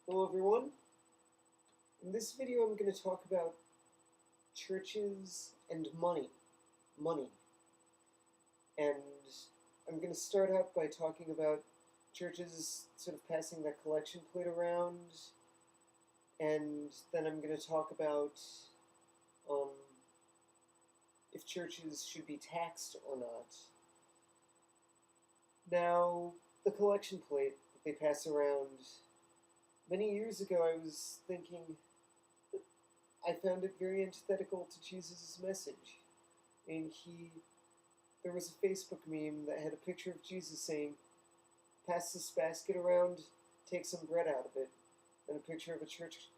Hello everyone. In this video I'm going to talk about churches and money. Money. And I'm going to start out by talking about churches sort of passing that collection plate around, and then I'm going to talk about um, if churches should be taxed or not. Now, the collection plate that they pass around, many years ago I was thinking, I found it very antithetical to Jesus' message. And there was a Facebook meme that had a picture of Jesus saying, "Pass this basket around, take some bread out of it," and a picture of a church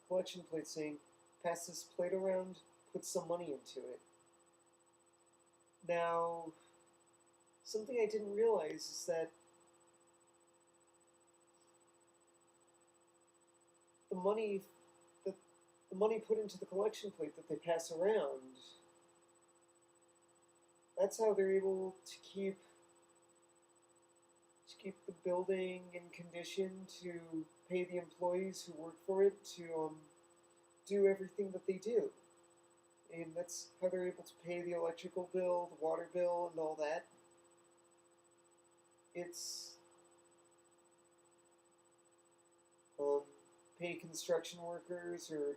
collection plate saying, "Pass this plate around, put some money into it." Now, something I didn't realize is that the money that the money put into the collection plate that they pass around, that's how they're able to keep the building in condition, to pay the employees who work for it, to do everything that they do. And that's how they're able to pay the electrical bill, the water bill, and all that. It's um, pay construction workers, or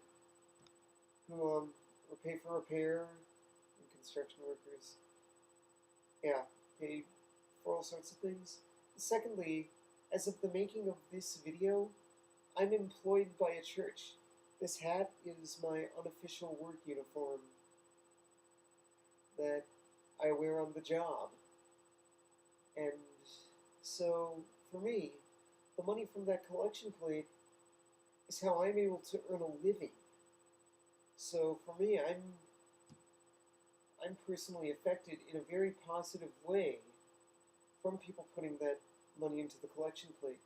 pay for repair, and construction workers. Yeah, pay for all sorts of things. Secondly, as of the making of this video, I'm employed by a church. This hat is my unofficial work uniform that I wear on the job. And so, for me, the money from that collection plate is how I'm able to earn a living. So for me, I'm personally affected in a very positive way from people putting that money into the collection plate.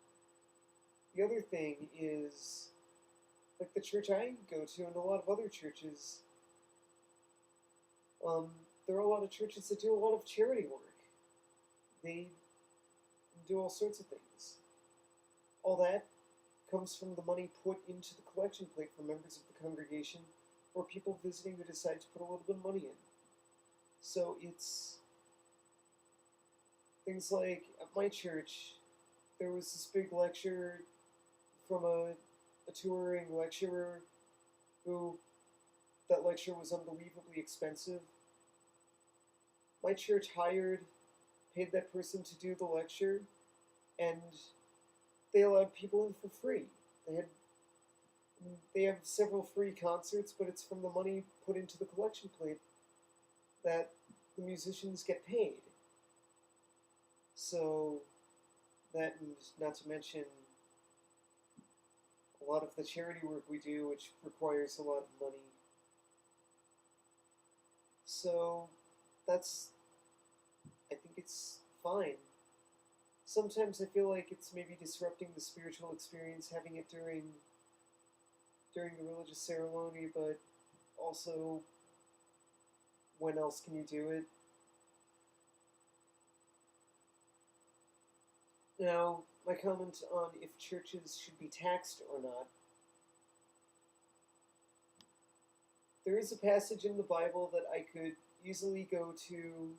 The other thing is, like the church I go to and a lot of other churches, there are a lot of churches that do a lot of charity work. They do all sorts of things. All that comes from the money put into the collection plate from members of the congregation or people visiting who decide to put a little bit of money in. So it's things like at my church, there was this big lecture from a touring lecturer who, that lecture was unbelievably expensive. My church paid that person to do the lecture, and they allowed people in for free. They have several free concerts, but it's from the money put into the collection plate that the musicians get paid. So that, and not to mention a lot of the charity work we do, which requires a lot of money. So I think it's fine. Sometimes I feel like it's maybe disrupting the spiritual experience having it during the religious ceremony, but also, when else can you do it? Now, my comment on if churches should be taxed or not. There is a passage in the Bible that I could easily go to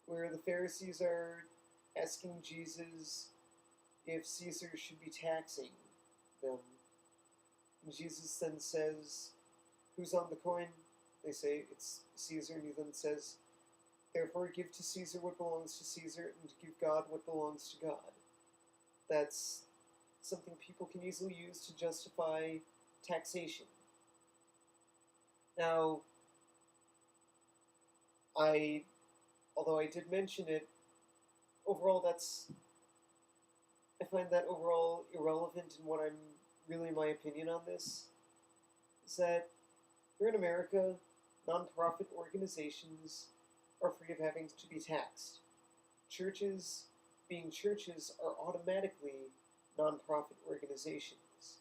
where the Pharisees are asking Jesus if Caesar should be taxing them. And Jesus then says, "Who's on the coin?" They say, "It's Caesar." And he then says, "Therefore give to Caesar what belongs to Caesar, and give God what belongs to God." That's something people can easily use to justify taxation. Now, although I did mention it, overall I find that overall irrelevant in what my opinion on this is that here in America, non-profit organizations are free of having to be taxed. Churches, being churches, are automatically non-profit organizations.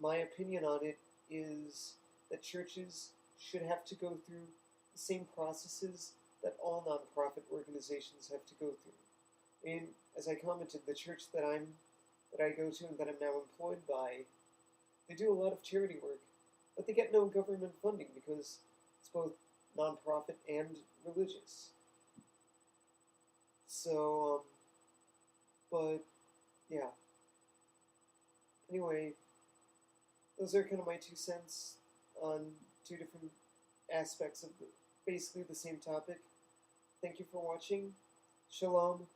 My opinion on it is that churches should have to go through the same processes that all non-profit organizations have to go through. I mean, as I commented, the church that that I go to and that I'm now employed by, they do a lot of charity work, but they get no government funding because it's both nonprofit and religious. So, but yeah. Anyway, those are kind of my 2 cents on two different aspects of basically the same topic. Thank you for watching. Shalom.